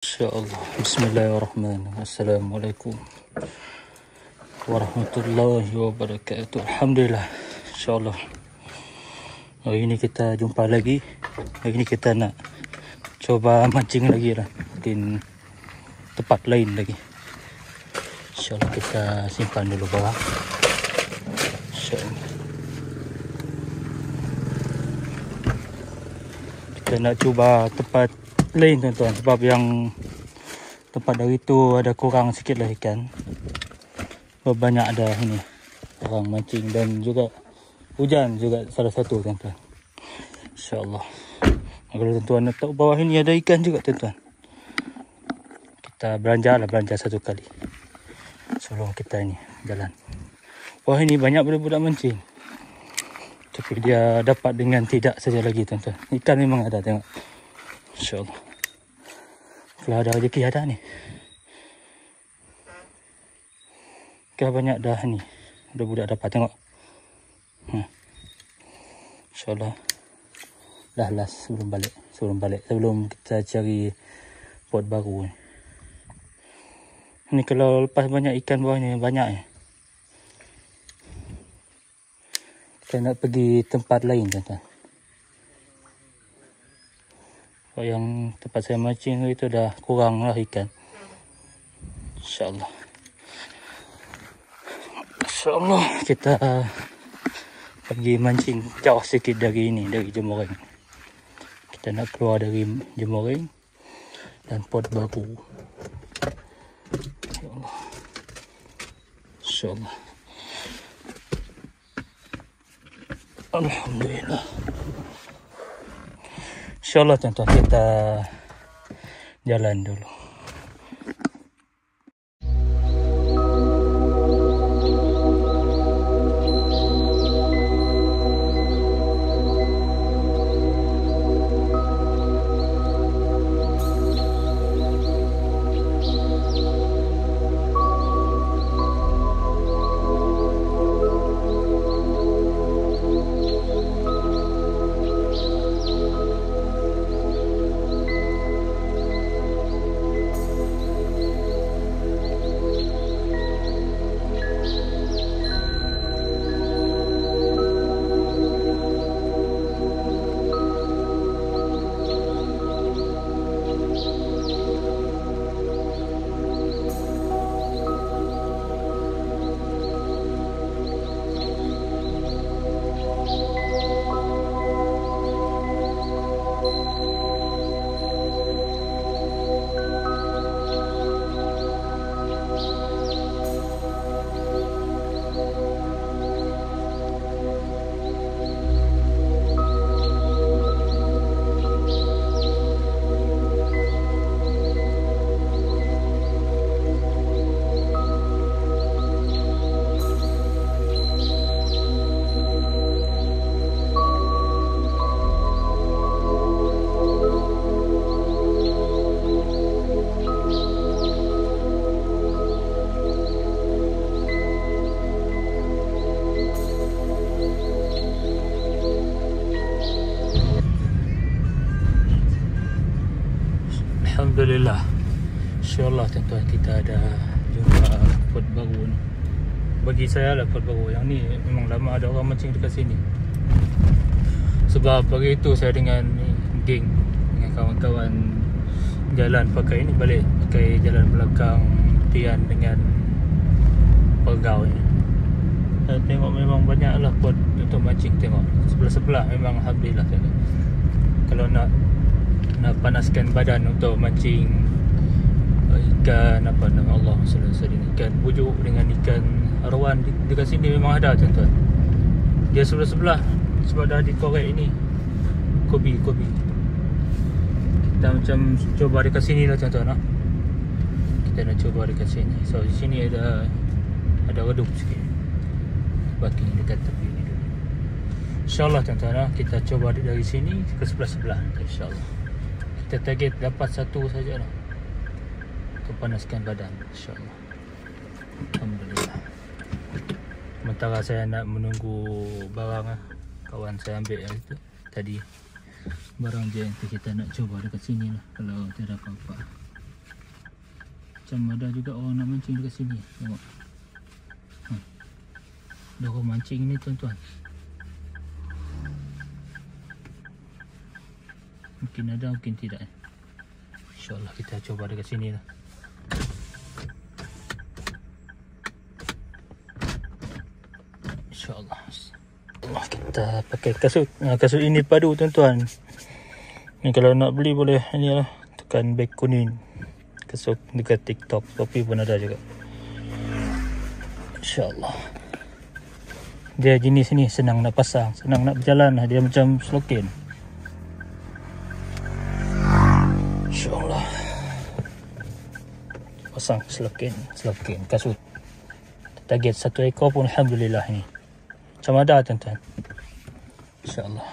InsyaAllah. Bismillahirrahmanirrahim. Assalamualaikum warahmatullahi wabarakatuh. Alhamdulillah. InsyaAllah. Hari ini kita jumpa lagi. Hari ini kita nak coba mancing lagi lah. Mungkin tempat lain lagi. InsyaAllah kita simpan dulu bawah. InsyaAllah. Kita nak cuba tempat lain tuan-tuan, sebab yang tempat dari tu ada kurang sikit lah ikan. Banyak ada ini orang mancing dan juga hujan juga salah satu tuan-tuan. InsyaAllah. Kalau tuan-tuan nak tahu bawah ini ada ikan juga tuan-tuan, kita belanja satu kali sebelum kita ini jalan. Wah, ini banyak budak-budak mancing, tapi dia dapat dengan tidak saja lagi tuan-tuan. Ikan memang ada, tengok. InsyaAllah. Kalau ada rezeki ada ni. Kau banyak dah ni. Budak-budak dapat, tengok. InsyaAllah. Dah last sebelum balik. Sebelum kita cari pot baru ni. Ni kalau lepas banyak ikan bawah ni, banyak ni. Kita nak pergi tempat lain tuan-tuan. Yang tempat saya mancing itu dah kurang lah ikan. InsyaAllah. InsyaAllah kita pergi mancing jauh sikit dari ini, dari Jemoreng. Kita nak keluar dari Jemoreng dan pot baru. InsyaAllah. InsyaAllah. Alhamdulillah. InsyaAllah tuan-tuan, kita jalan dulu. Alhamdulillah. InsyaAllah tuan-tuan, kita ada jumpa pot baru ni. Bagi saya lah pot baru. Yang ni memang lama ada orang mancing dekat sini. Sebab pagi itu saya dengan geng, dengan kawan-kawan jalan pakai ni, balik pakai jalan belakang Tian dengan Pergau ni. Saya tengok memang banyak lah pot untuk mancing. Tengok sebelah-sebelah memang Alhamdulillah tuan-tuan. Kalau nak panaskan badan untuk mancing ikan apa nama Allah SWT, ikan bujuk dengan ikan arwan dekat sini memang ada tuan-tuan. Dia sebelah-sebelah sebab dah dikorek ini kobi. Kita macam coba dekat sini lah tuan-tuan. Kita nak coba dekat sini. So di sini ada redup sikit. Baki dekat tepi ni dulu. InsyaAllah tuan-tuan, kita coba dari sini ke sebelah-sebelah. InsyaAllah. Kita target dapat satu saja lah, kepanaskan badan. InsyaAllah. Alhamdulillah. Sementara saya nak menunggu barang kawan saya ambil itu tadi. Barang je yang kita nak cuba dekat sini lah, kalau tiada apa-apa. Macam ada juga orang nak mancing dekat sini. Tengok. Ada orang mancing ni tuan-tuan. Mungkin ada, mungkin tidak. InsyaAllah kita cuba dekat sini lah. InsyaAllah. Kita pakai kasut. Kasut ini padu tuan-tuan. Ni kalau nak beli boleh ni lah. Tekan beg kuning. Kasut dekat TikTok. Shopee pun ada juga. InsyaAllah. Dia jenis ni senang nak pasang. Senang nak berjalan lah. Dia macam slokin. InsyaAllah. Pasang slokin kasut. Target 1 ekor pun Alhamdulillah ni. Macam ada tuan-tuan. InsyaAllah.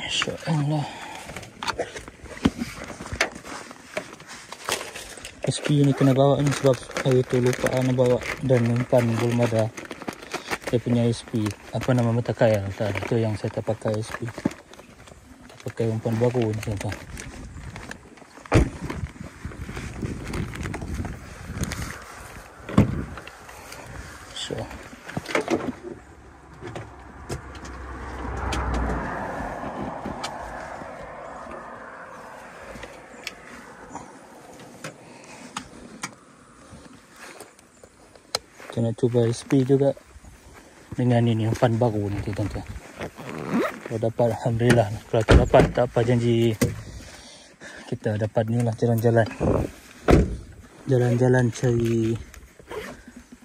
InsyaAllah. SP ni kena bawa ni sebab hari tu lupa nak bawa dan umpan belum ada. Saya punya SP apa nama mata kaya tak ada. Itu yang saya tak pakai SP. Tak pakai umpan baru ni tuan-tuan. So kita nak cuba SP juga dengan ini umpan baru nanti tuan-tuan. Kalau dapat Alhamdulillah. Kalau tak dapat tak apa, janji kita dapat ni lah jalan-jalan cari.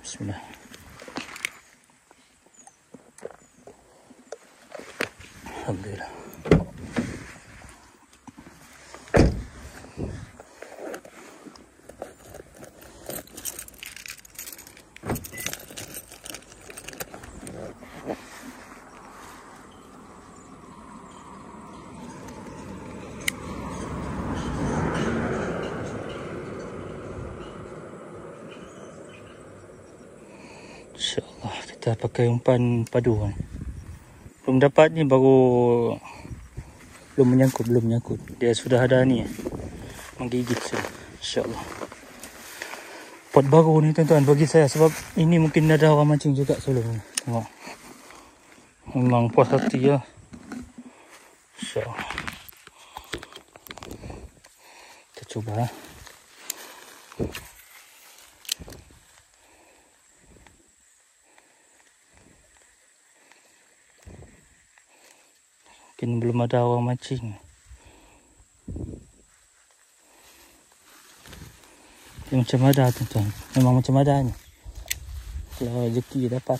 Bismillah. Alhamdulillah. InsyaAllah kita pakai umpan padu kan. Belum dapat ni, baru belum menyangkut. Dia sudah ada ni menggigit sudah. InsyaAllah. Pot baru ni tuan-tuan bagi saya sebab ini mungkin ada orang mancing juga sebelum ni. Tengok. Memang puas hati lah. InsyaAllah. Kita cuba lah. Mungkin belum ada orang mancing. Dia macam ada tuan-tuan. Memang macam ada ni. Kalau rezeki dapat.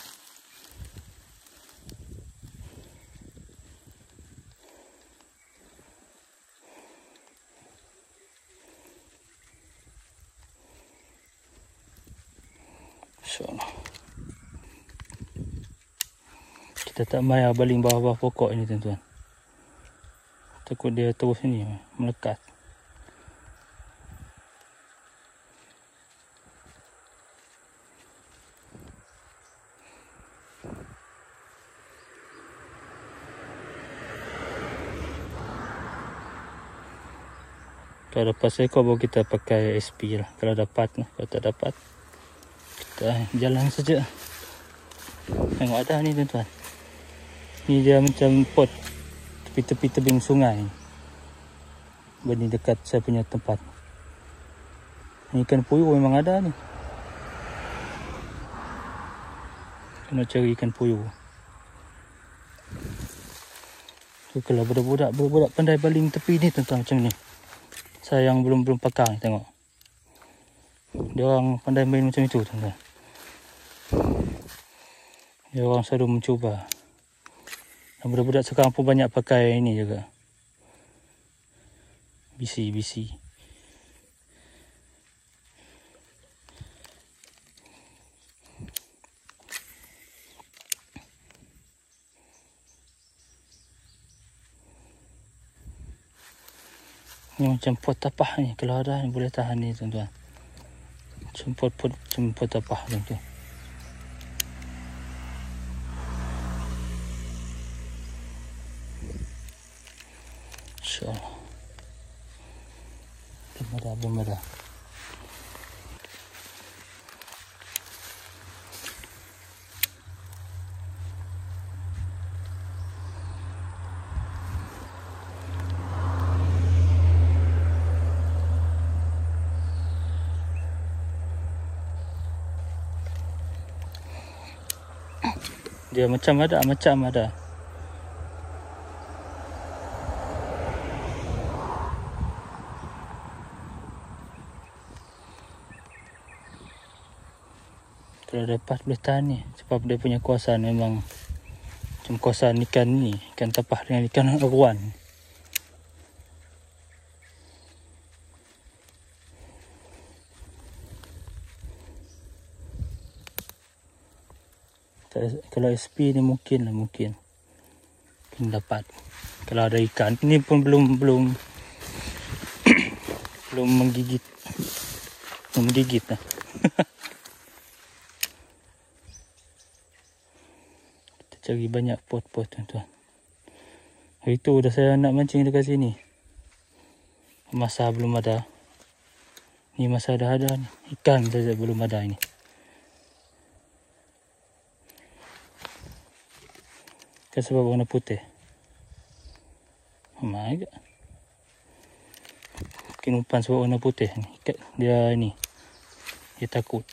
InsyaAllah. Kita tak main baling bawah-bawah pokok ini tuan-tuan. Takut dia terus ni melekat. Kalau dapat seekor baru kita pakai SP lah. Kalau dapat lah. Kalau tak dapat kita jalan saja. Tengok ada ni tuan-tuan. Ni dia macam pot tepi-tepi tebing sungai. Bani dekat saya punya tempat. Ni ikan puyuh memang ada ni. Kena cari ikan puyuh. Tu kalau budak-budak pandai baling tepi ni tuan-tuan macam ni. Saya yang belum pakar ni tengok. Dia orang pandai main macam itu tuan-tuan. Dia orang selalu mencuba. Dan budak-budak sekarang pun banyak pakai ini juga. BC. Ni macam pot tapah ni. Kalau ada ni boleh tahan ni tuan-tuan. Macam pot tapah macam tu. InsyaAllah. Belum ada. Dia macam ada. Kalau dapat boleh tahan ni. Sebab dia punya kawasan memang macam kawasan ikan ni. Ikan tapah dengan ikan aruan. Kalau SP ni mungkin dapat. Kalau ada ikan. Ini pun belum menggigit. Belum menggigit lah. Kita cari banyak pot-pot tuan-tuan. Hari tu dah saya nak mancing dekat sini. Masa belum ada. Ni masa dah ada ni. Ikan saja belum ada ini. Kan sebab warna putih. My God. Mungkin umpan sebab warna putih ni. Dia ni. Dia takut.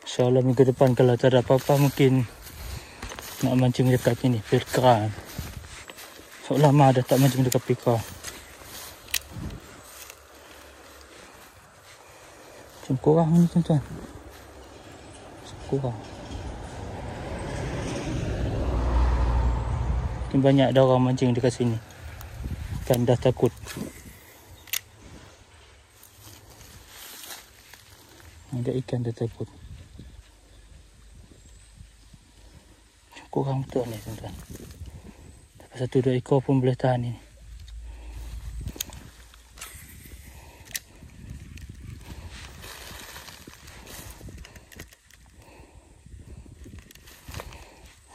InsyaAllah minggu depan kalau tak ada apa-apa mungkin nak mancing dekat ni. Pirka. So lama dah tak mancing dekat pirka. Macam kurang ni tuan-tuan. Kurang. Mungkin banyak ada orang mancing dekat sini. Kan dah takut. Ada ikan dah takut. Kurang betul ni tuan-tuan. Dapat 1-2 ekor pun boleh tahan ni.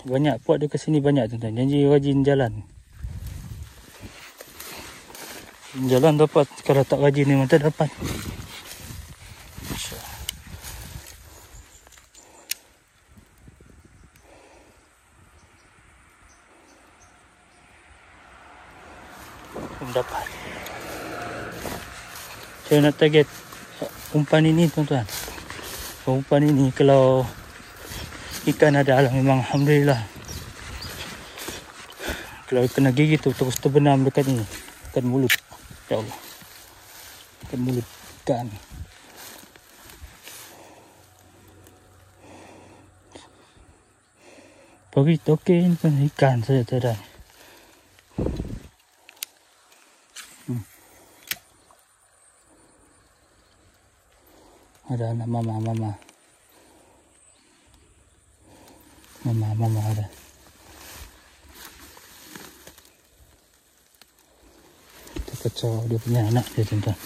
Banyak puak dekat sini banyak tuan-tuan. Janji rajin jalan. Jalan dapat. Kalau tak rajin memang tak dapat. Belum dapat. Saya nak target umpan ini tuan-tuan. Umpan ini kalau ikan ada lah memang alhamdulillah. Kalau kena gigit tu terus terbenam dekat ni. Dekat mulut. Ya Allah. Dekat mulut ikan. Pagi token kan ikan saja tak ada. Ada anak mama ada. Kita kacau dia punya anak dia tuan-tuan.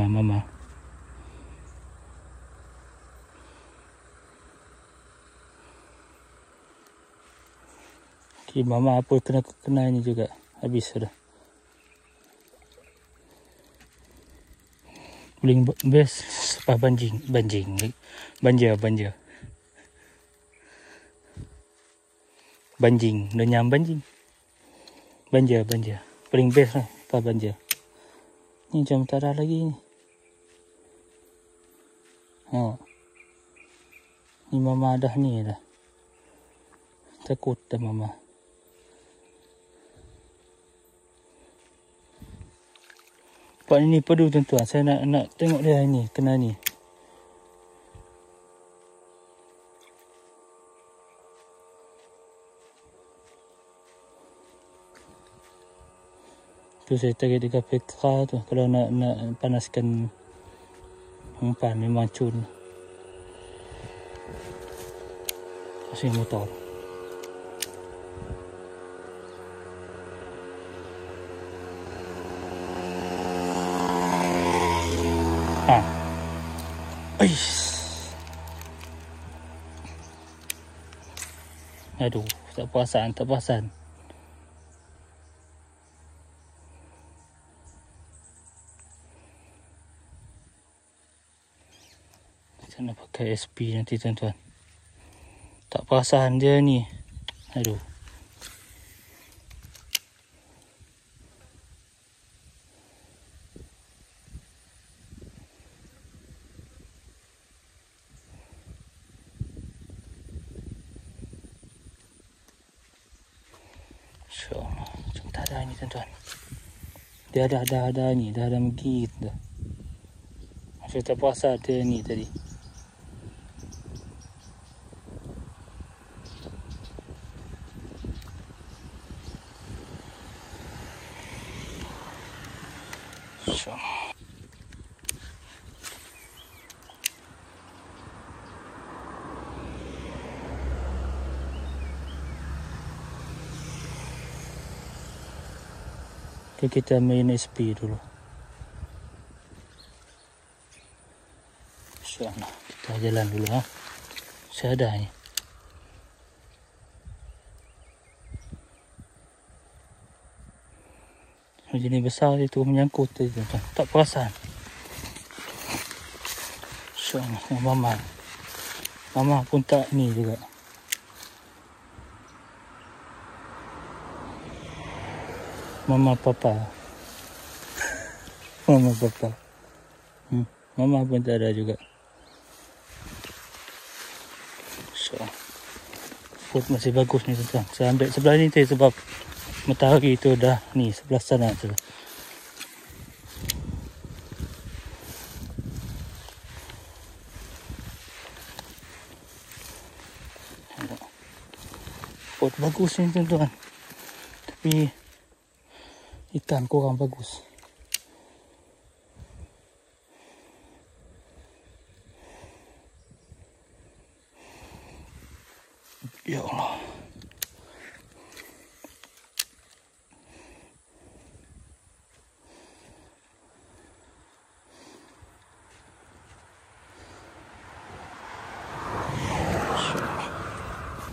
Mama. Okay, mama apa kena ini juga. Habis sudah. Paling best sepah banjir. Banjing, lenyam banjing. Banjir. Paling best lah sepah banjir. Ni macam tak ada lagi ni. Ni mama dah ni dah. Takut dah mama. Tempat ini padu tuan-tuan. Saya nak tengok dia ni, kena ni. Tu saya tarik dekat petra tu. Kalau nak panaskan umpan memang cun. Mesin motor. Aduh, tak perasan. Saya nak pakai SP nanti tuan-tuan. Tak perasan dia ni. Aduh. InsyaAllah. Macam tak ada ni tuan-tuan. Dia ada ni. Dah ada menggigit dah. Saya tak perasan dia ni tadi. InsyaAllah. Okay, kita main SP dulu. InsyaAllah. Kita jalan dulu ha. Saya ada ni. Jenis besar itu menyangkut tu. Tak perasan. InsyaAllah. Mama pun tak ni juga. Mama papa. Mama pun tak ada juga. Food masih bagus ni tuan-tuan. Saya ambil sebelah ni sebab matahari tu dah ni sebelah sana tu. Food bagus ni tuan-tuan. Tapi ikan kurang bagus. Ya Allah.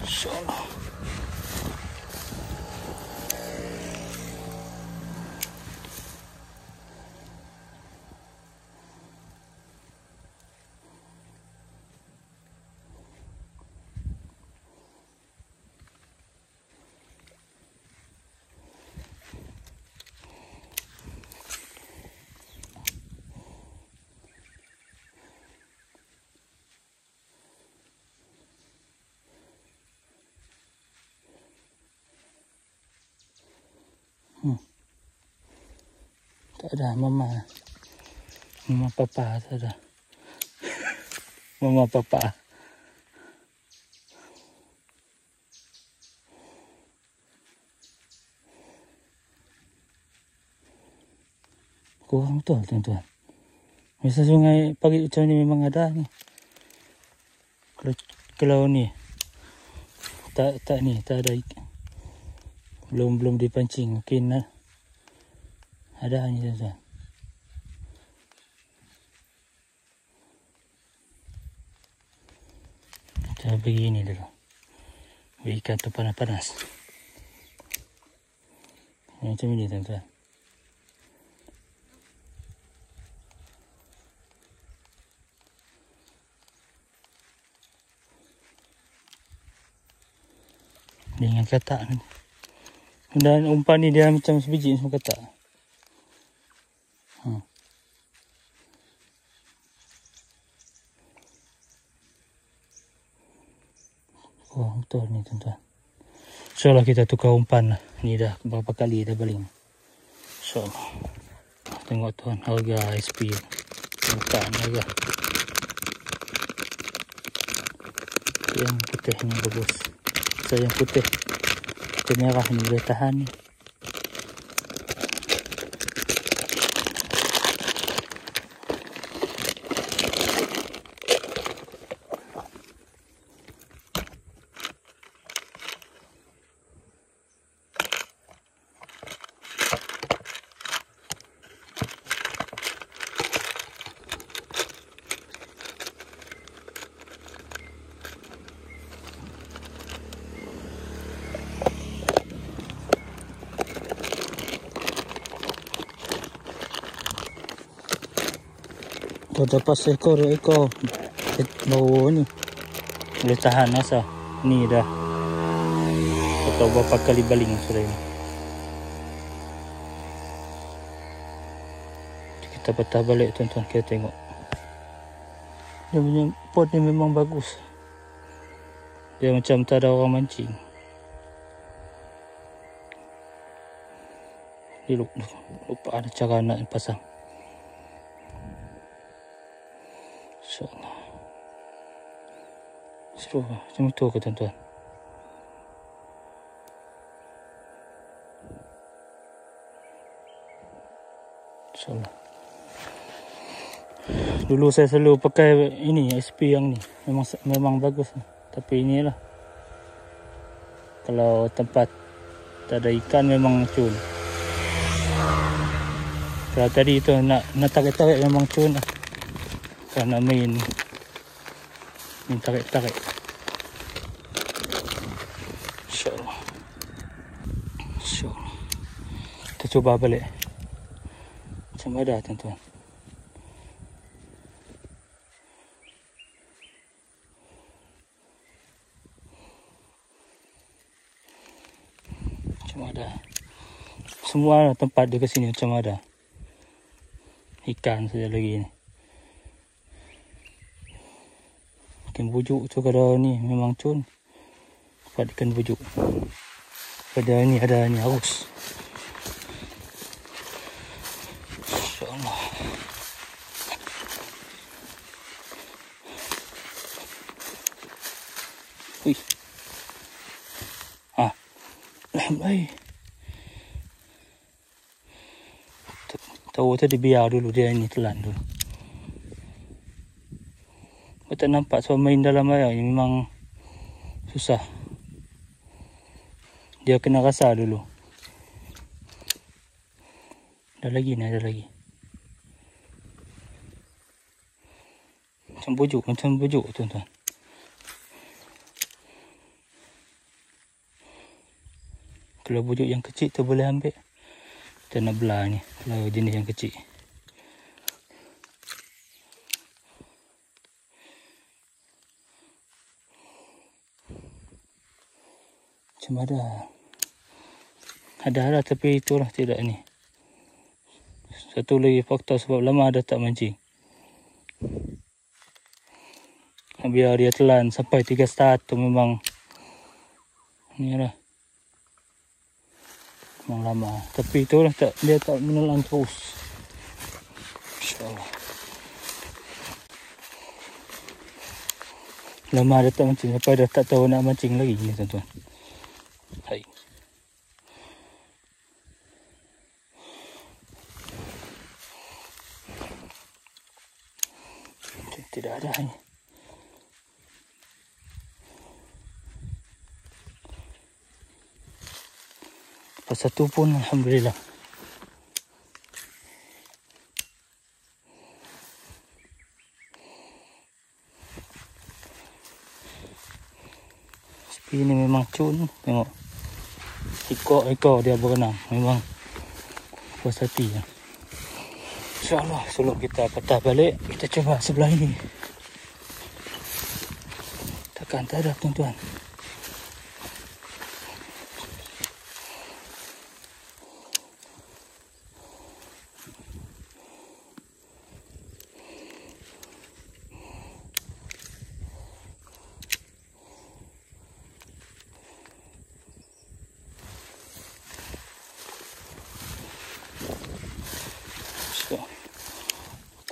InsyaAllah. Tak ada mama papa tak ada. Mama papa. Kurang betul tuan-tuan. Biasa sungai pagi macam ni memang ada ni. Kalau ni tak ada ikan. Belum dipancing. Mungkin ada ni tuan-tuan. Kita beri ni dulu. Beri ikan tu panas-panas. Macam ni tuan-tuan. Dengan katak ni. Dan umpan ni dia macam sebiji semua katak. Oh betul ni tuan-tuan. InsyaAllah kita tukar umpan lah. Ni dah berapa kali dah baling. InsyaAllah. tengok tuan harga SP. Bukan harga. Yang putih ni bagus. So yang putih. Yang merah ni boleh tahan ni. Dah dapat seekor bau ni. Boleh tahan asa. Ni dah. Atau berapa kali baling sudah ini. Kita patah balik tuan-tuan, kita tengok. Dia punya pot ni memang bagus. Dia macam tak ada orang mancing. Dia lupa ada cara nak pasang. InsyaAllah. Seru lah. Macam itu ke tuan-tuan. InsyaAllah. Dulu saya selalu pakai ini SP yang ni. Memang bagus. Tapi inilah. Kalau tempat tak ada ikan memang cun. Kalau tadi tu nak tarik-tarik memang cun lah. Kerana main tarik-tarik. InsyaAllah. InsyaAllah. Kita cuba balik. Macam ada tuan-tuan. Macam ada. Semua tempat di sini macam ada. Ikan saja lagi ni. Ikan bujuk tu kalau ni memang cun. Dapat ikan bujuk. Pada ni ada ni arus. InsyaAllah. Wih. Alhamdulillah. Tahu tadi biar dulu dia ni telan dulu. Tak nampak sebab main dalam air ni memang susah. Dia kena rasa dulu. Ada lagi ni, ada lagi. Macam bujuk tuan-tuan. Kalau bujuk yang kecil tu boleh ambil. Kita nak belah ni. Kalau jenis yang kecil. Macam ada lah tapi itulah tidak ni. Satu lagi faktor sebab lama dah tak mancing. Biar dia telan sampai 3 start tu memang ni lah. Memang lama. Tapi itulah dia tak menelan terus. InsyaAllah. Lama dah tak mancing sampai dah tak tahu nak mancing lagi ni tuan-tuan. Hai. Tidak ada ni. Pas satu pun alhamdulillah. Sepi ni memang cun, tengok. Ekor dia berenang. Memang puas hati ya. InsyaAllah sebelum kita patah balik, kita cuba sebelah ini. Takkan tak ada tuan-tuan.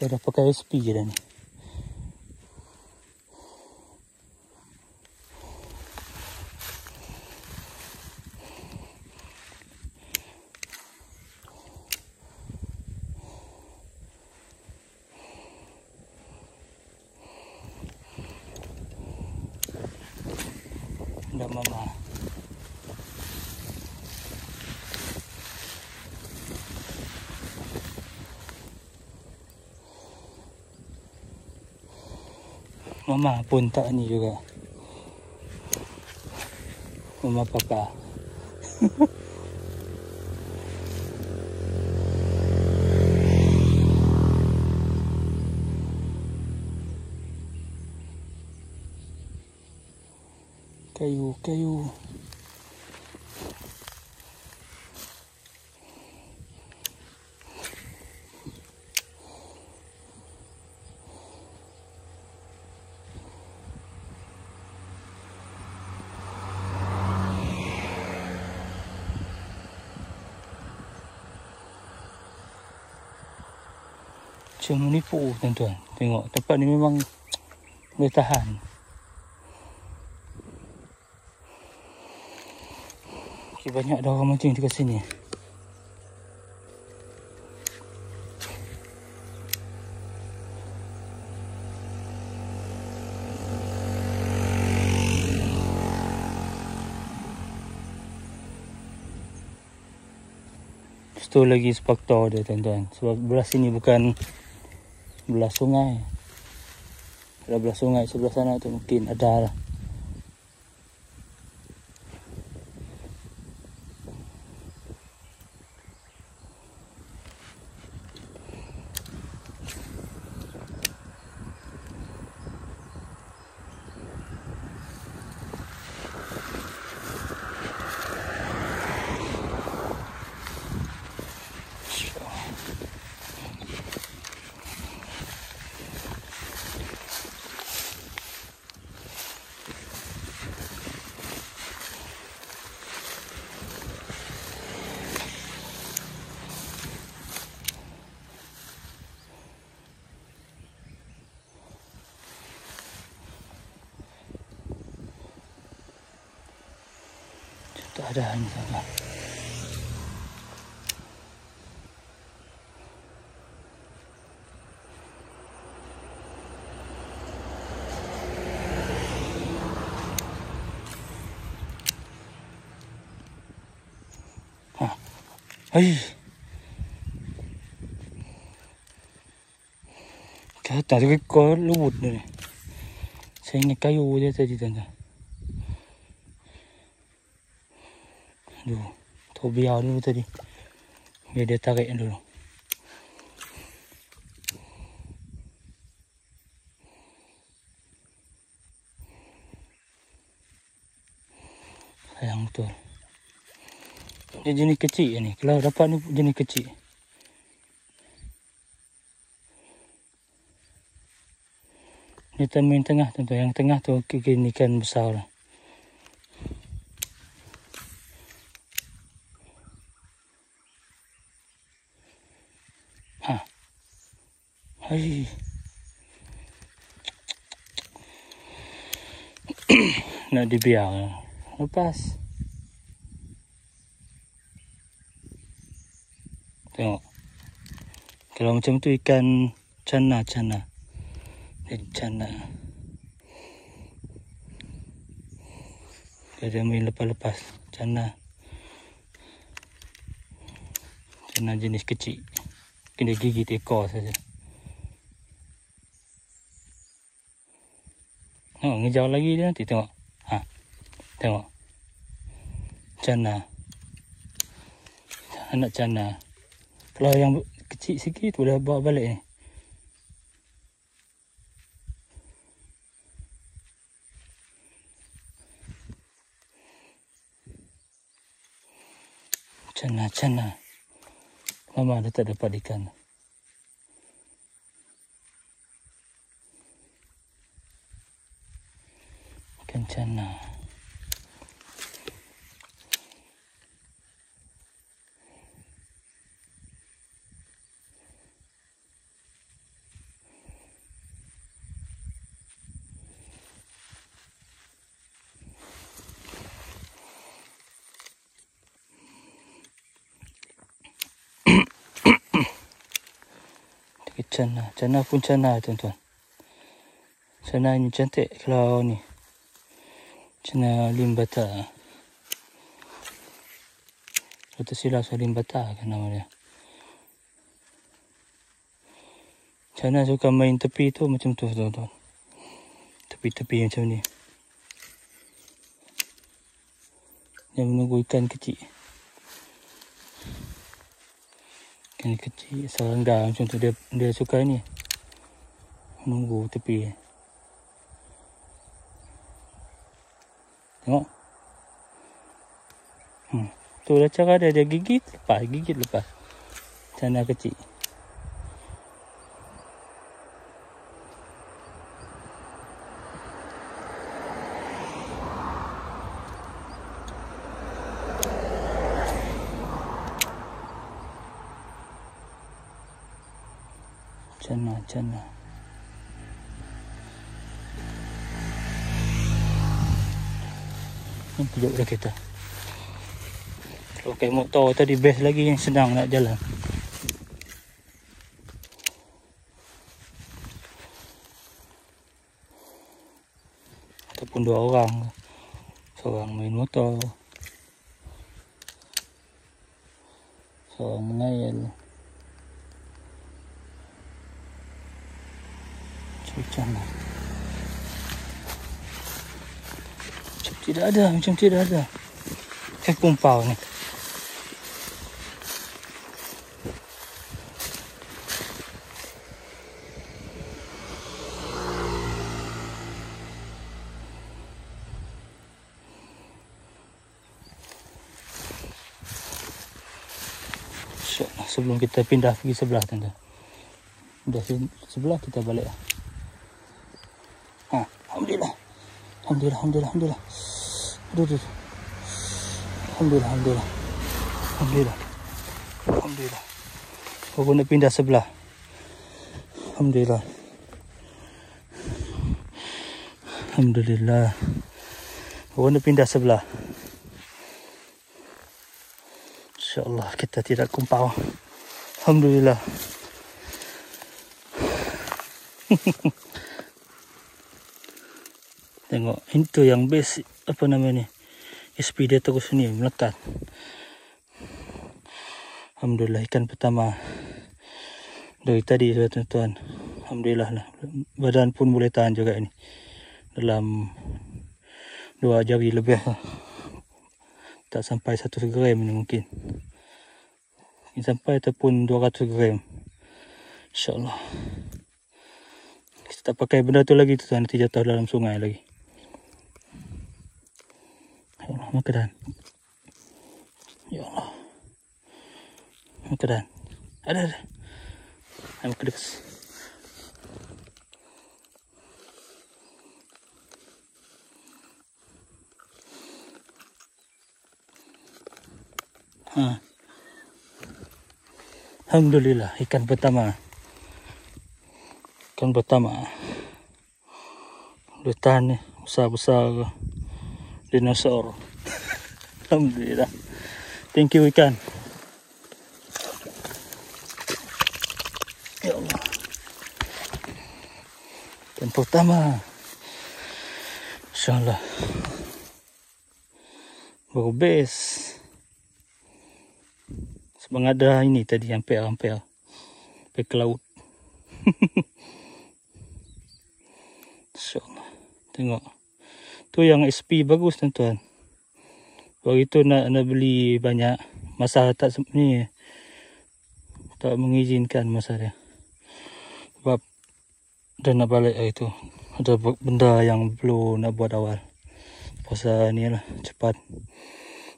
Kita dah pakai SP je dah ni. Dah mama. Mama pun tak ni juga. Mama papa. Kayu. Macam menipu tuan-tuan. Tengok tempat ni memang boleh tahan. Okay, banyak dah orang mancing dekat sini. Itu lagi faktor dia tuan-tuan. Sebab belah sini bukan belah sungai. Kalau belah sungai sebelah sana tu mungkin ada lah. Tak ada ni sama. Hai. Kata dia kau lubut dia ni. Saya ingat kayu dia tadi tuan-tuan. Aduh, tu biar dulu tadi. Biar dia tarik dulu. Sayang betul. Dia jenis kecil ni. Kalau dapat ni jenis kecil. Ni temen tengah tuan-tuan. Yang tengah tu kini ikan besar lah. Hai. Nak dibiar. Lepas. Tengok. Kalau macam tu ikan cana. Jadi cana. Dia main lepas-lepas. Cana. Cana jenis kecil. Kena gigit ekor saja. Oh, ngejar lagi dia nanti tengok. Tengok. Cana. Anak cana. Kalau yang kecil sikit boleh bawa balik ni. Cana. Lama dah tak dapat ikan. Ikan cana. Cana pun cana tuan-tuan. Cana ni cantik kalau ni. Cana limbata. Atau silap limbata kan nama dia. Cana suka main tepi tu macam tu tuan-tuan. Tepi-tepi macam ni. Dia menunggu ikan kecil. Ikan kecil, serangga macam tu. Dia suka ni. Menunggu tepi. Tengok. Tu lah cara dia gigit lepas. Cana kecil. Cana. Ini tunjuk dah kita. Kalau pakai motor tadi best lagi, yang senang nak jalan. Ataupun 2 orang. Seorang main motor. Seorang mengail. Cana. Macam tidak ada. Kumpau ni. Sebelum kita pindah pergi sebelah tuan-tuan. Dah sebelah kita balik. Alhamdulillah. Aduh. Alhamdulillah. Aku nak pindah sebelah. Alhamdulillah. Aku nak pindah sebelah. InsyaAllah kita tidak kumpau. Alhamdulillah. Tengok, itu yang best, apa nama ni, SP dia terus ni melekat. Alhamdulillah, ikan pertama dari tadi tuan-tuan. Alhamdulillah lah, badan pun boleh tahan juga ini. Dalam 2 jari lebih lah. Tak sampai 100 gram ni mungkin. Ini sampai ataupun 200 gram. InsyaAllah. Kita tak pakai benda tu lagi tuan, nanti jatuh dalam sungai lagi. Ya Allah, makanan. Ya Allah. Makanan. Ada. Ayo ke dekat. Alhamdulillah, ikan pertama. Boleh tahan ni, besar-besar dinosaur. Alhamdulillah. Thank you ikan. Ya Allah. Ikan pertama. InsyaAllah. Baru best. Sebab ada ini tadi hampir ke laut. InsyaAllah. Tengok. Tu yang SP bagus tuan-tuan. Baru itu nak beli banyak. Masa tak ni, tak mengizinkan masa dia. Sebab dah nak balik hari tu. Ada benda yang perlu nak buat awal. Pasal ni lah, cepat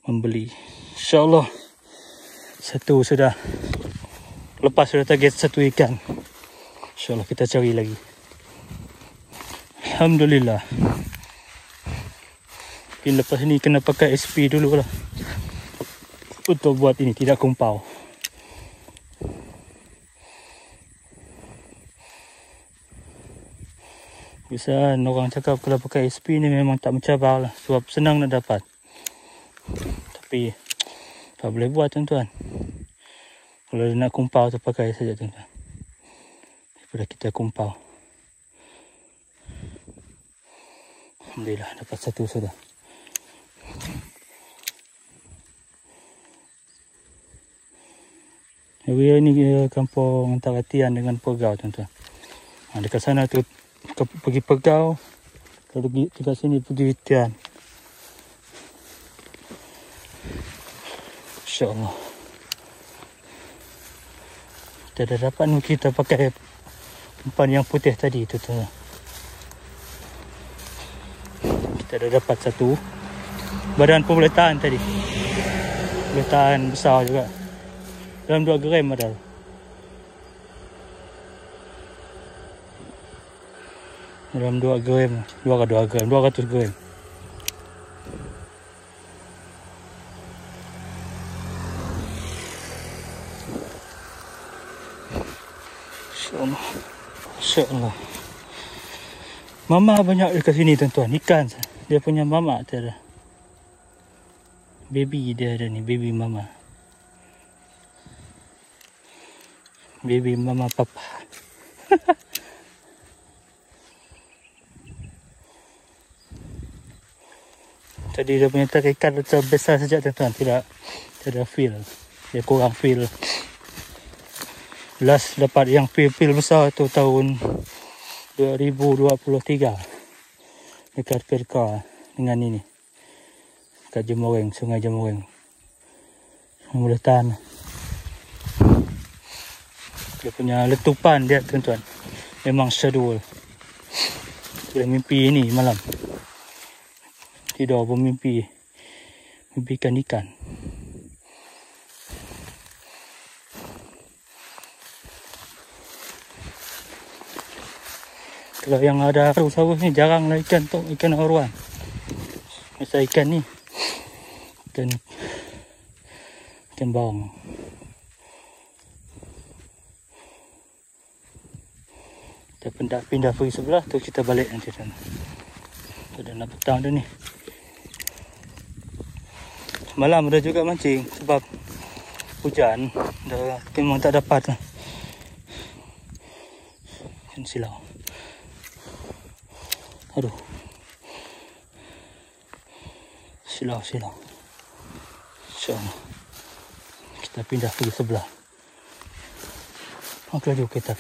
membeli. InsyaAllah. Satu sudah. Lepas sudah target 1 ikan. InsyaAllah kita cari lagi. Alhamdulillah. Tapi lepas ni kena pakai SP dulu lah. Untuk buat ini, tidak kumpau. Biasa orang cakap kalau pakai SP ni memang tak mencabar lah. Sebab senang nak dapat. Tapi tak boleh buat tuan-tuan. Kalau nak kumpau tu pakai saja tuan-tuan. Sudah kita kumpau. Alhamdulillah dapat satu sudah. Ini kampung antara Tian dengan Pegau, tuan-tuan. Dekat sana tu pergi Pegau, kalau dekat sini pergi Tian. InsyaAllah. Kita dah dapat ni, kita pakai umpan yang putih tadi, tuan-tuan. Kita dah dapat satu. Badan pun boleh tahan tadi. Boleh tahan besar juga. Dalam 2 gram ada. Dalam 2 gram. 200 gram. InsyaAllah. InsyaAllah. Mama banyak dekat sini, tuan-tuan. Ikan. Dia punya mama ada. Baby dia ada ni. Baby mama. Baby mama papa. Tadi dia punya tarikan besar saja, tuan-tuan. Tidak ada feel. Dia kurang feel. Last dapat yang feel besar tu tahun 2023. Dekat Perka dengan ini. Dekat Jemoreng, Sungai Jemoreng. Boleh tahan. Dia punya letupan dia, tuan-tuan. Memang syadul. Dia mimpi ini malam. Tidur bermimpi. Mimpikan ikan. Kalau yang ada sarus-sarus ni jaranglah ikan tu, ikan aruan. Macam ikan ni. Ikan bawang. Kita pindah pergi sebelah tu, kita balik nanti sana. Dah nak petang dah ni. Semalam dah juga mancing sebab hujan. Dah memang tak dapat lah. Ikan silau. Aduh. Silau. InsyaAllah. Kita pindah pergi sebelah. Laju kita.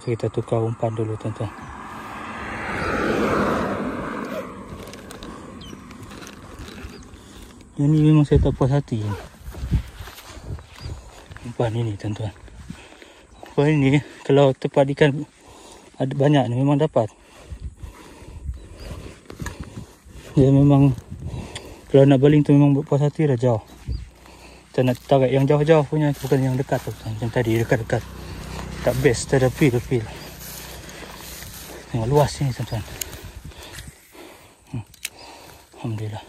Kita tukar umpan dulu, tuan-tuan. Yang ni memang saya tak puas hati. Umpan ini, tuan-tuan. Umpan ini kalau tempat ikan ada banyak ni memang dapat. Dia memang kalau nak baling tu memang puas hati dah jauh. Kita nak tarik yang jauh-jauh punya, bukan yang dekat tu. Macam tadi dekat-dekat. Tak best, tak ada feel. Tengok luas ni, tuan-tuan. Alhamdulillah.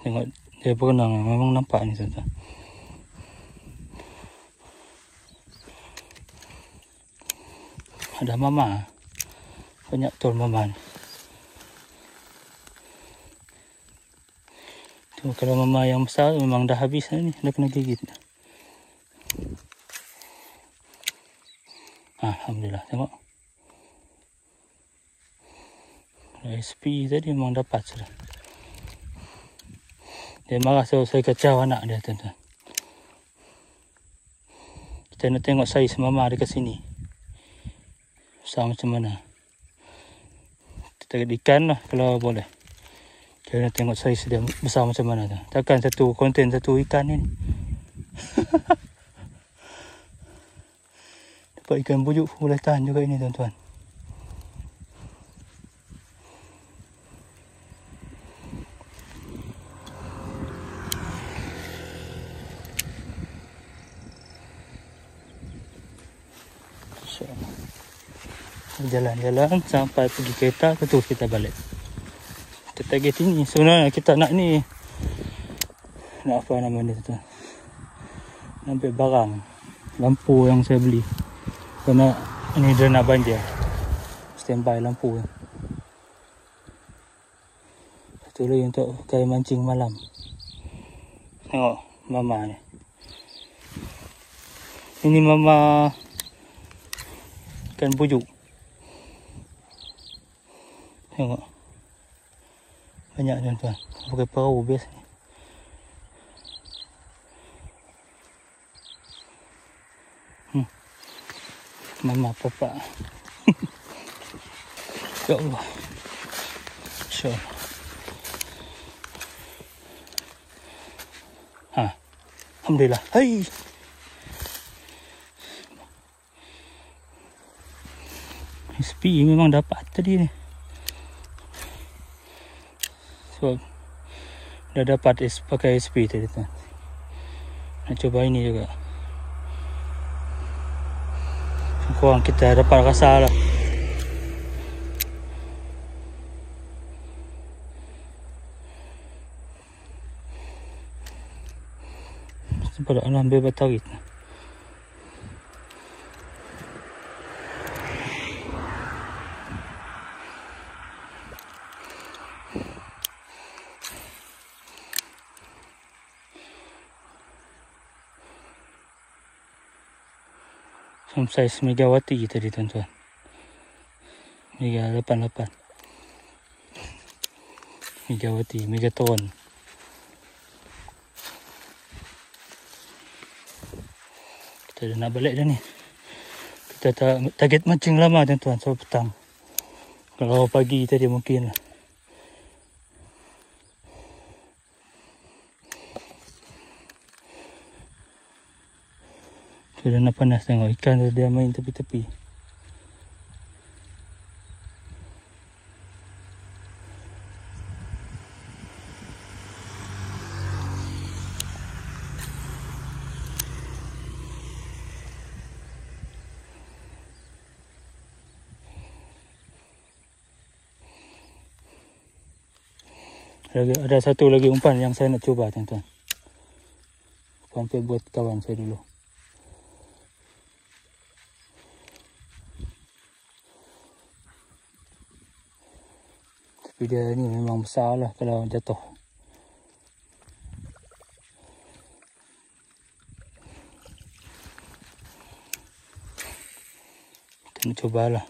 Tengok dia berenang, memang nampak ni, tuan-tuan. Ada mama. Banyak betul mama ni. Tu, kalau mama yang besar memang dah habis ni, dah kena gigit. Alhamdulillah, tengok. SP tadi memang dapat sudah. Dia marah so saya kacau anak dia, tuan-tuan. Kita nak tengok saiz mama dekat sini. Besar macam mana. Kita tarik ikan lah kalau boleh. Kita nak tengok saiz dia besar macam mana tu. Takkan satu konten satu ikan ni. Dapat ikan bujuk pun boleh tahan juga ini, tuan-tuan. Jalan-jalan sampai pergi kereta, terus kita balik. Kita target ini. Sebenarnya kita nak ni, nak apa nama dia tu, ambil barang lampu yang saya beli. Kerana ini dah nak banjir, standby lampu. Itu lagi untuk pakai mancing malam. Tengok mama ni. Ini mama ikan bujuk. Tengok. Banyak tuan-tuan. Pakai perahu biasa ni. Mama papa. Ya Allah. InsyaAllah. Alhamdulillah. Hai. SP memang dapat tadi ni. So dah dapat pakai SP tadi tu. Nak coba ini juga. Kurang kita dapat rasa lah. Sebab nak ambil batari. Saiz megawati tadi tuan-tuan. Mega 88. Megawati, megaton. Kita dah nak balik dah ni. Kita target mancing lama tuan-tuan sampai petang. Kalau pagi tadi mungkin lah. Sudah nak panas tengok ikan dia main tepi-tepi. Ada satu lagi umpan yang saya nak cuba tuan-tuan. Sampai buat kawan saya dulu. Tapi dia ni memang besar lah kalau jatuh. Kita nak cubalah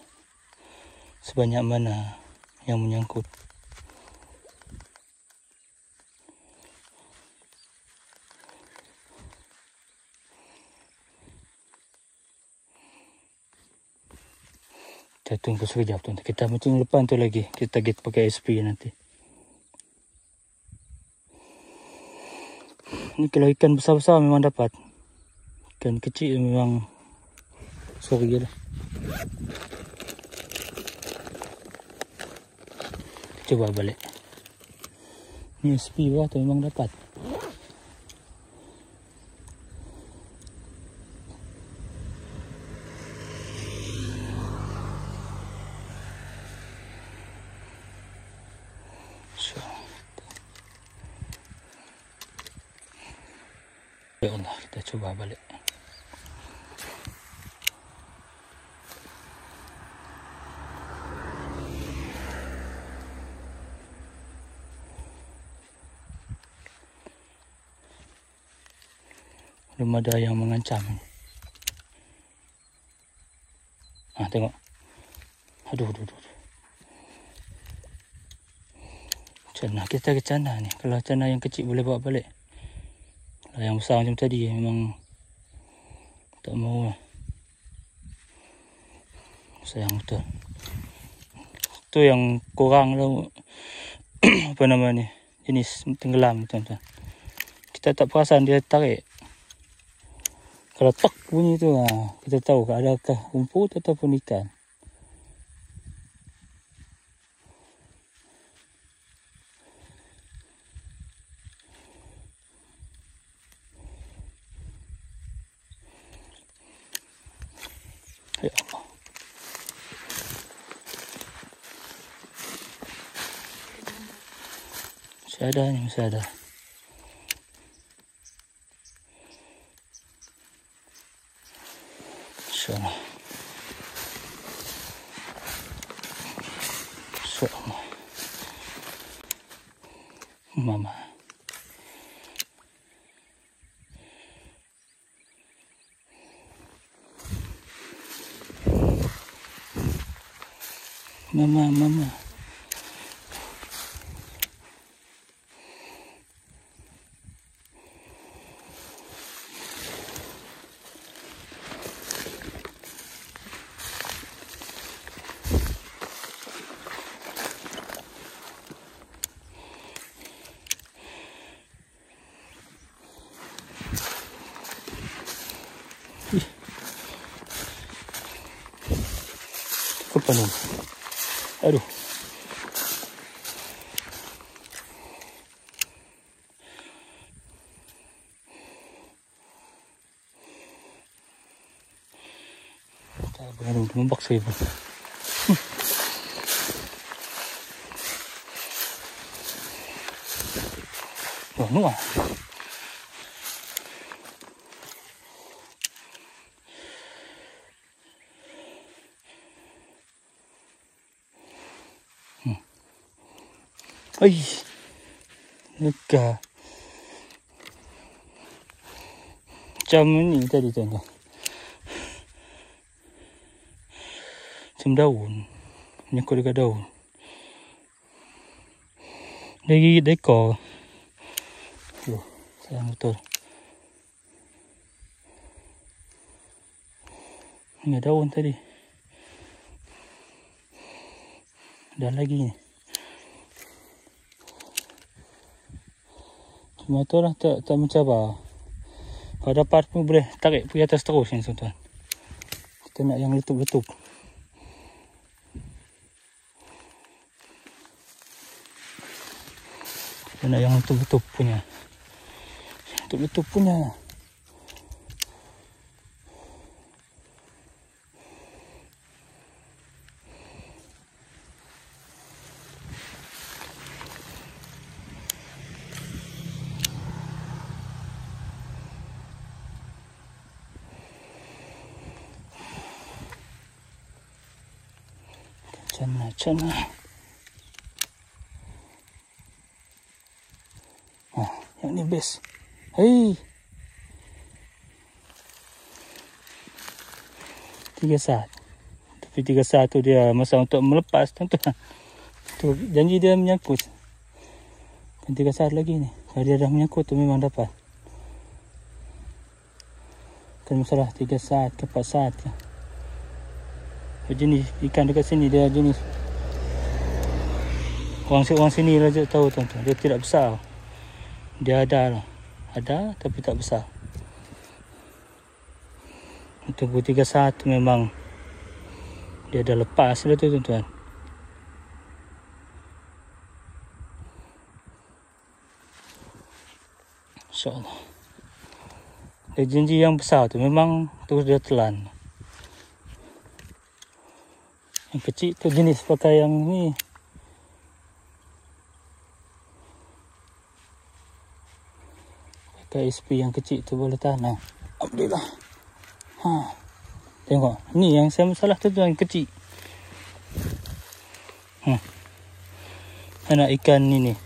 sebanyak mana yang menyangkut. Kita tunggu sekejap tuan. Kita mancing depan tu lagi. Kita target pakai SP nanti. Ni kalau ikan besar-besar memang dapat. Ikan kecil memang sorry lah. Coba balik. Ni SP lah tu memang dapat. Ya Allah, kita coba balik. Belum ada yang mengancam. Tengok. Aduh. Cana kita ke cana ni. Kalau cana yang kecil boleh bawa balik. Kalau yang besar macam tadi memang tak mau lah. Sayang betul. Tu yang kurang lah. Apa nama ni? Jenis tenggelam tuan-tuan. Kita tak perasan dia tarik. Kalau tok bunyi tu kita tahu adakah rumput ataupun ikan. Ya Allah. Masih ada. InsyaAllah. InsyaAllah. Mama. Mama. Apa ni? Aduh. Tak baru nombak saya pun. Wah, nuah. Ay, lega. Macam ni tadi tuan-tuan. Macam daun. Menyangkut dekat daun. Dia gigit ekor. Aduh, sayang betul. Ini daun tadi. Ada lagi ni. Cuma tu lah tak mencabar. Kalau dapat pun boleh tarik pergi atas terus ni tuan-tuan. Kita nak yang letup-letup. Kita nak yang letup-letup punya. Letup-letup punya. Cana. Yang ni best. Hei. 3 saat. Tapi 3 saat tu dia masa untuk melepas tuan-tuan. Tu janji dia menyangkut. Kan 3 saat lagi ni. Kalau dia dah menyangkut tu memang dapat. Kan masalah 3 saat ke 4 saat ke. Jenis ikan dekat sini dia jenis orang sini lah tahu tuan-tuan. Dia tidak besar. Dia ada lah. Ada tapi tak besar. Untuk 3 saat tu memang dia dah lepas dah tu tuan-tuan. InsyaAllah. Dia janji yang besar tu memang terus dia telan. Yang kecil tu jenis pakai yang ni. Pakai SP yang kecil tu boleh tahan. Alhamdulillah. Tengok. Ni yang saya masalah tu yang kecil. Anak ikan ni.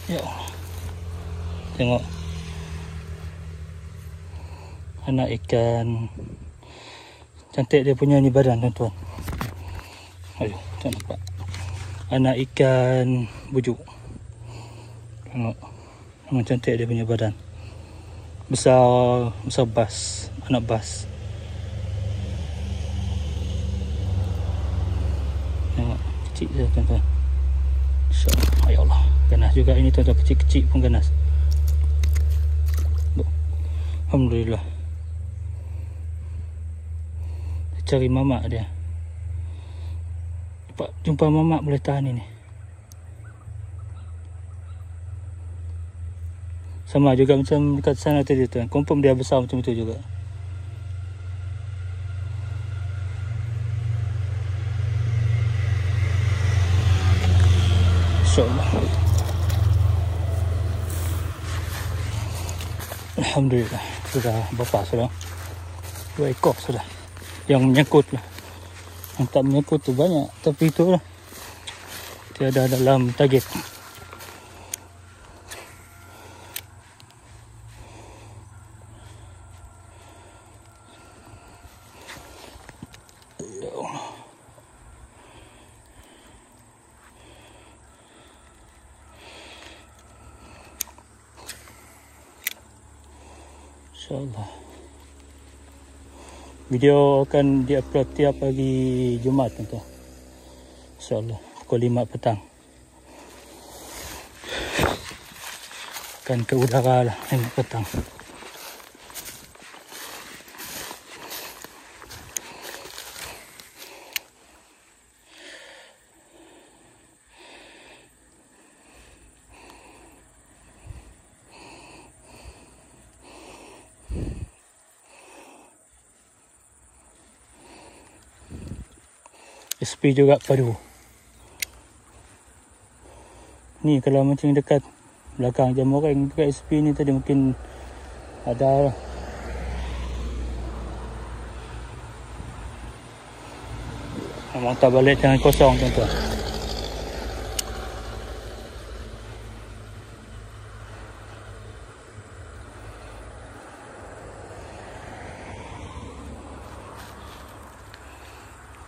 Ya Allah. Tengok. Anak ikan. Cantik dia punya ni badan tuan-tuan. Aduh, tak nampak. Anak ikan bujuk. Tengok. Memang cantik dia punya badan. Besar bas. Anak bas. Tengok. Kecil je tuan-tuan. InsyaAllah. Ya Allah. Ganas juga ini tuan-tuan. Kecil-kecil pun ganas. Alhamdulillah. Cari mamak dia. Jumpa mamak boleh tahan ini. Sama juga macam dekat sana tadi tuan. Confirm dia besar macam itu juga. InsyaAllah. Alhamdulillah. Sudah berapa sudah? 2 ekor sudah. Yang menyangkut lah. Yang tak menyangkut tu banyak. Tapi itulah. Dia ada dalam target. InsyaAllah. Video akan diupload tiap hari Jumaat tuan-tuan. InsyaAllah pukul 5 petang. Akan ke udara lah 5 petang. SP juga padu. Ni kalau macam dekat belakang jam orang dekat SP ni tadi mungkin ada. Memang tak balik tangan kosong tuan-tuan.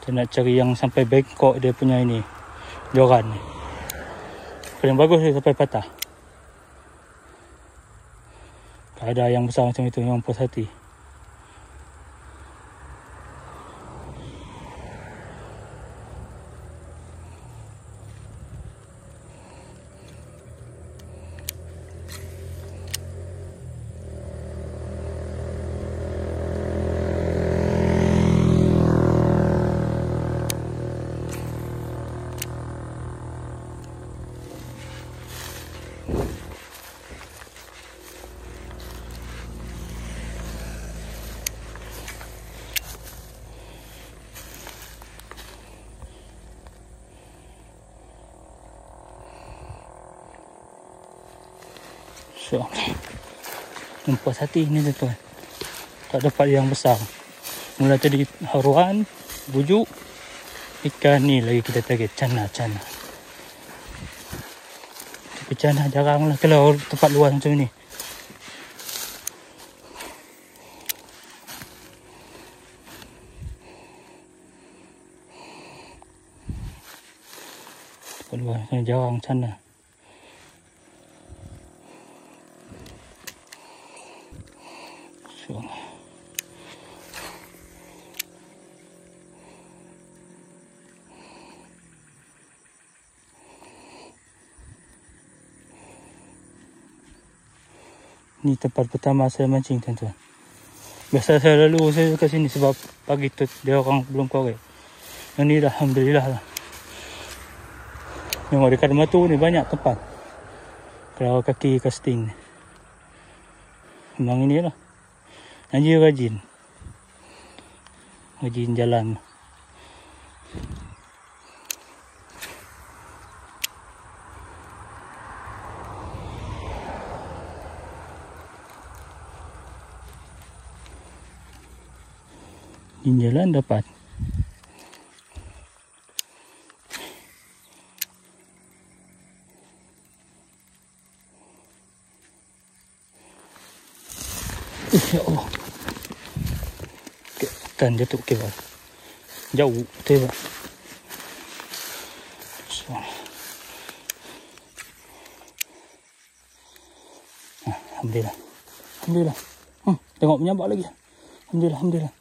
Kita nak cari yang sampai bengkok dia punya ini joran ni. Paling bagus dia sampai patah. Kalau ada yang besar macam itu yang puas hati. So, puas hati ni tuan-tuan. Tak dapat yang besar. Mula tadi haruan, bujuk. Ikan ni lagi kita target cana. Tapi cana jarang lah kalau tempat luar macam ni. Tempat luar jarang cana. Ni tempat pertama saya mancing tuan-tuan. Biasa saya ke sini sebab pagi tu dia orang belum korek. Yang ni dah alhamdulillah lah. Memang dekat rumah tu ni banyak tempat. Kalau kaki casting ni. Memang ini lah. Haji rajin jalan. Jalan dapat. Ya Allah. Kan jatuh ke bawah. Jauh betul tak? So. Alhamdulillah. Alhamdulillah. Tengok menyabak lagi. Alhamdulillah.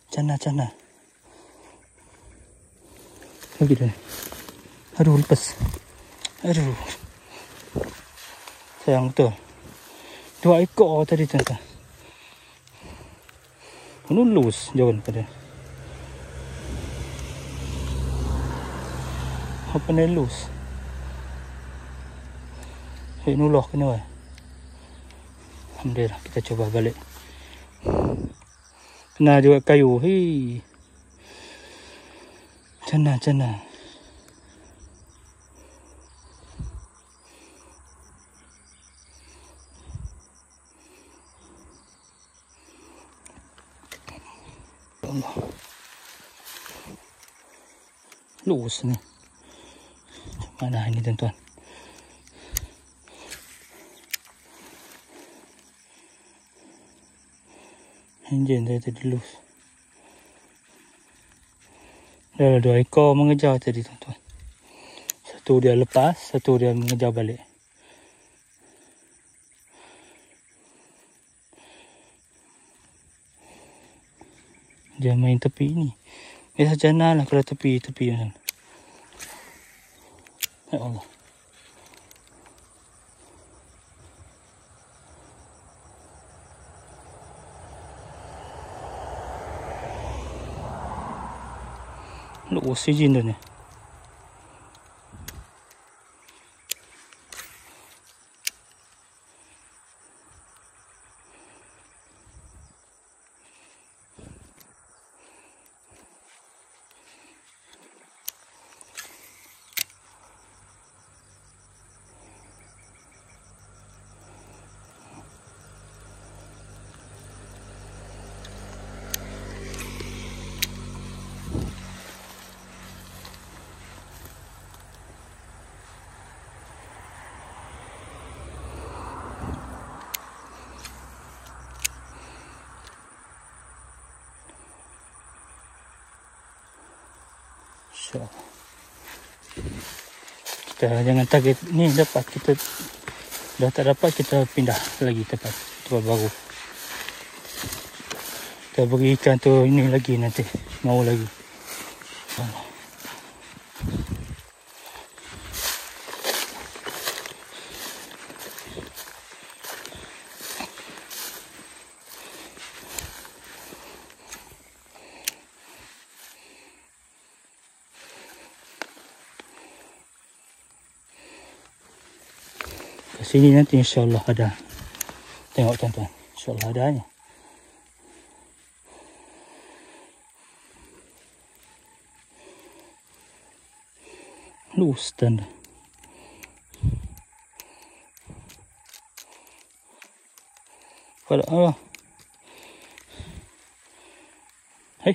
Cana. Lagi dah. Aduh, lepas. Aduh. Sayang betul. 2 ekor tadi tuan-tuan. Lulus jauh pada. Apa ni lulus? Hei nuluh kena weh. Alhamdulillah kita coba balik. Kena juga kayu. Hei. Cana. Allah. Luas ni. Mana ini tuan-tuan? Enjin saya tadi luas. Dah 2 ekor mengejar tadi tuan-tuan. Satu dia lepas, satu dia mengejar balik. Jangan main tepi ni. Biasa jana lah kalau tepi-tepi macam. Ya Allah. Lu oksigen dah ni. Kita jangan target ni dapat, kita dah tak dapat, kita pindah lagi tempat baru. Kita beri ikan tu ini lagi nanti mau lagi. Sini nanti insyaAllah ada. Tengok tuan-tuan, insyaAllah adanya. Lus tanda. Pada Allah. Hei.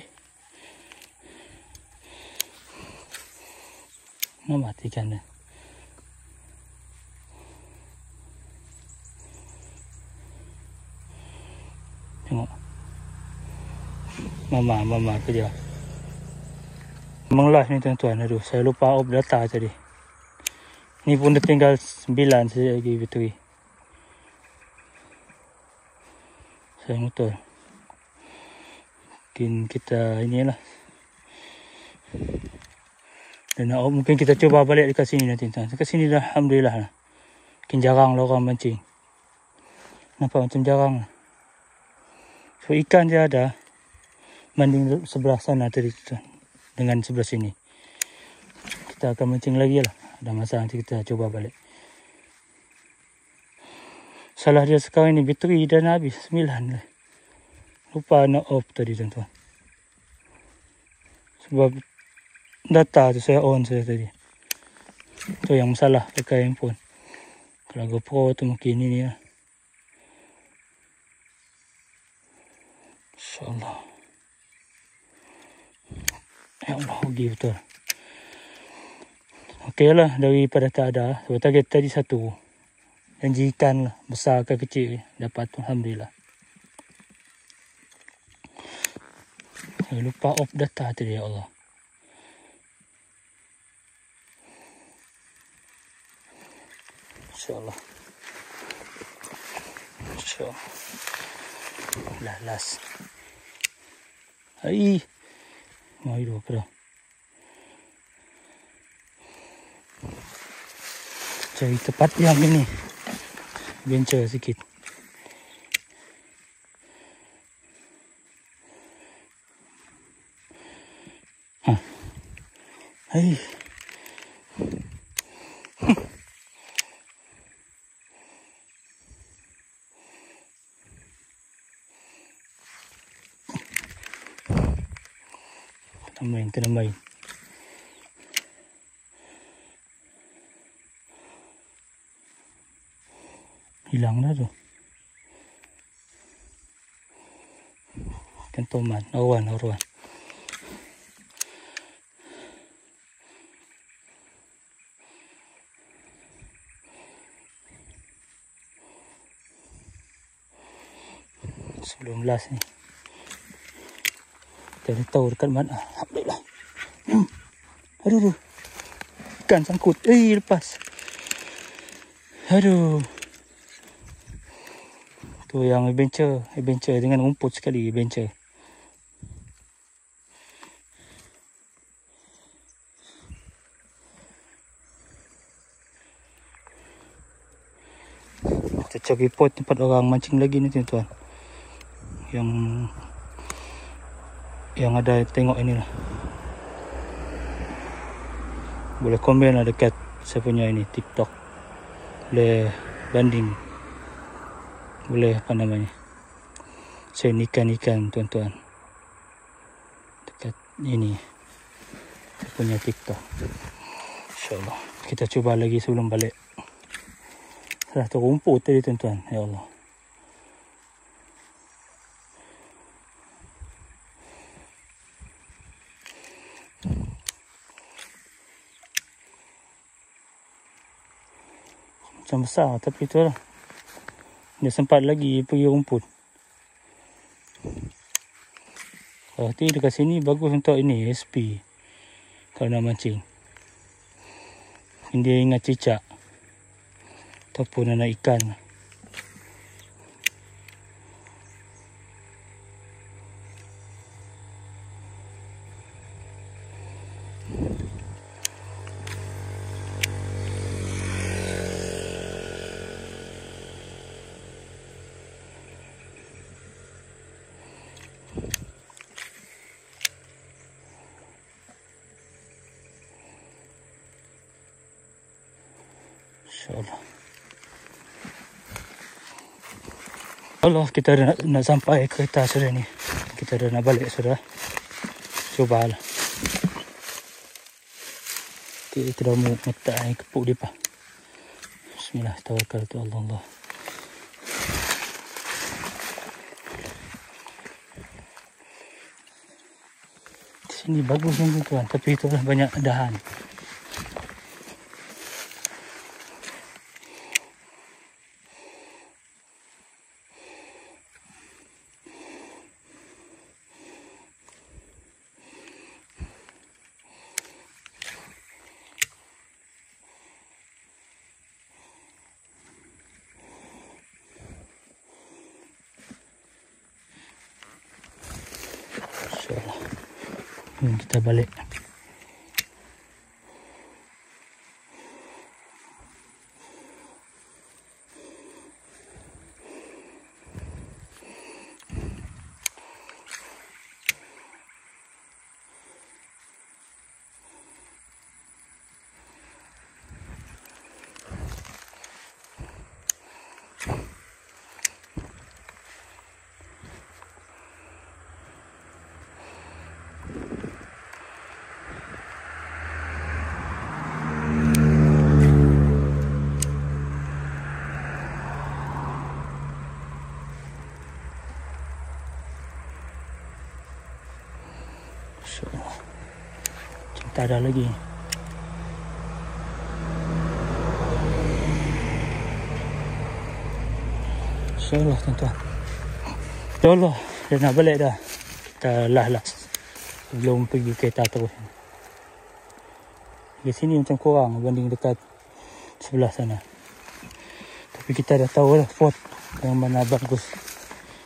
Nak matikan dah. Tengok. Mama ke dia. Memang last ni tuan-tuan. Aduh, saya lupa off data tadi. Ni pun dah tinggal 9 saja lagi bateri. Sayang betul. Mungkin kita inilah. Dan mungkin kita cuba balik dekat sini nanti tuan. Dekat sini dah alhamdulillah lah. Mungkin jarang lah orang mancing. Nampak macam jarang lah. So ikan dia ada banding sebelah sana tadi tuan, dengan sebelah sini. Kita akan mancing lagi lah. Ada masa nanti kita coba balik. Salah dia sekarang ni bateri dah nak habis 9 lah. Lupa nak off tadi tuan-tuan. Sebab data tu saya on saya tadi. Tu yang masalah pakai handphone. Kalau GoPro tu mungkin ini lah. InsyaAllah. Ya Allah, rugi betul. Okey lah, daripada tak ada. Sebab target tadi satu. Janji ikan lah, besar ke kecil. Dapat alhamdulillah. Saya lupa off data tadi, ya Allah. InsyaAllah. InsyaAllah. Lah, last. Hai. Mau hidup apa dah. Cari tempat yang ini. Venture sikit. Hai. Kena main. Hilang dah tu. Kentoman, awan. Sebelum last ni. Kita tahu dekat mana. Alhamdulillah. Aduh. Ikan sangkut. Lepas. Aduh. Tu yang adventure dengan rumput sekali adventure. cek report tempat orang mancing lagi ni tuan-tuan. Yang ada tengok inilah. Boleh komen lah dekat saya punya ini TikTok. Boleh banding. Boleh apa namanya? Saya ikan tuan-tuan. Dekat ini. Saya punya TikTok. InsyaAllah. Kita cuba lagi sebelum balik. Dah terumput tadi tuan-tuan. Ya Allah. Macam besar tapi tu lah. Dia sempat lagi pergi rumput. Berarti dekat sini bagus untuk ini SP. Kalau nak mancing. Dia ingat cicak. Ataupun anak ikan. InsyaAllah. Allah, kita dah nak sampai kereta sudah ni. Kita dah nak balik sudah. Cubalah. Kita dah mau ngetak air kepuk dia pa. Bismillah, tawakal tu Allah. Di sini bagus kan tuan, tapi itulah banyak dahan. InsyaAllah. Kita balik. Tak ada lagi. InsyaAllah tuan-tuan. InsyaAllah dah nak balik dah. Kita last sebelum pergi kereta terus. Di sini macam kurang berbanding dekat sebelah sana. Tapi kita dah tahu lah spot yang mana bagus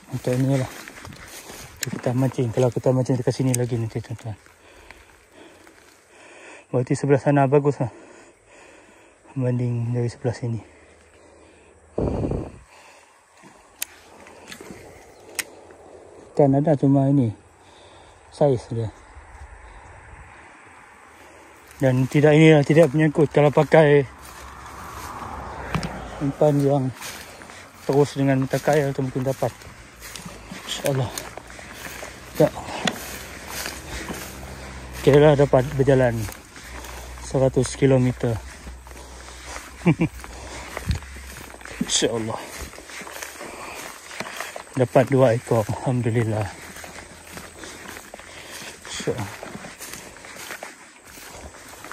untuk ini lah. Kita mancing. Kalau kita mancing dekat sini lagi nanti tuan-tuan. Berarti sebelah sana bagus lah. Berbanding dari sebelah sini. Ikan ada cuma ini. Saiz dia. Dan tidak menyangkut. Kalau pakai umpan yang terus dengan mata kail tu mungkin dapat. InsyaAllah. Tak. Kira dapat berjalan 100 km. InsyaAllah. Dapat 2 ekor. Alhamdulillah. InsyaAllah.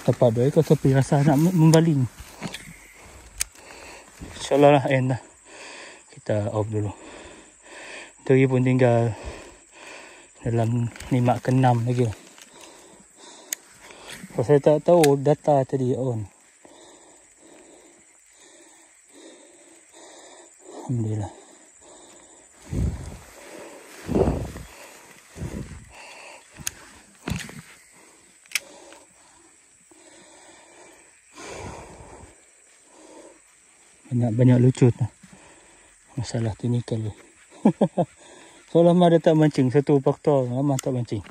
Dapat 2 ekor tapi rasa nak membaling. InsyaAllah lah end lah. Kita off dulu. Teri pun tinggal dalam 5 ke 6 lagi. Saya tak tahu data tadi on. Alhamdulillah. Banyak lucut lah. Masalah teknikal. So lama dia tak mancing. Satu faktor lama tak mancing.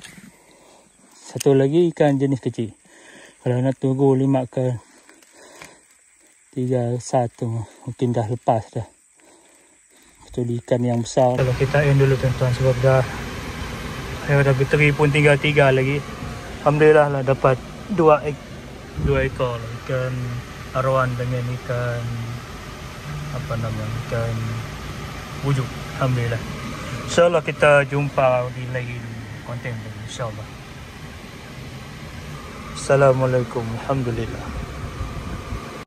Satu lagi ikan jenis kecil. Kalau nak tunggu 5 ke 3 satu mungkin dah lepas dah. Kecuali ikan yang besar. Kalau kita end dulu tuan-tuan sebab dah bateri pun tinggal 3 lagi. Alhamdulillah lah dapat 2 ekor lah. Ikan arawan dengan ikan ikan wujud. Alhamdulillah. InsyaAllah kita jumpa di lain konten lagi. InsyaAllah. Assalamualaikum. Alhamdulillah.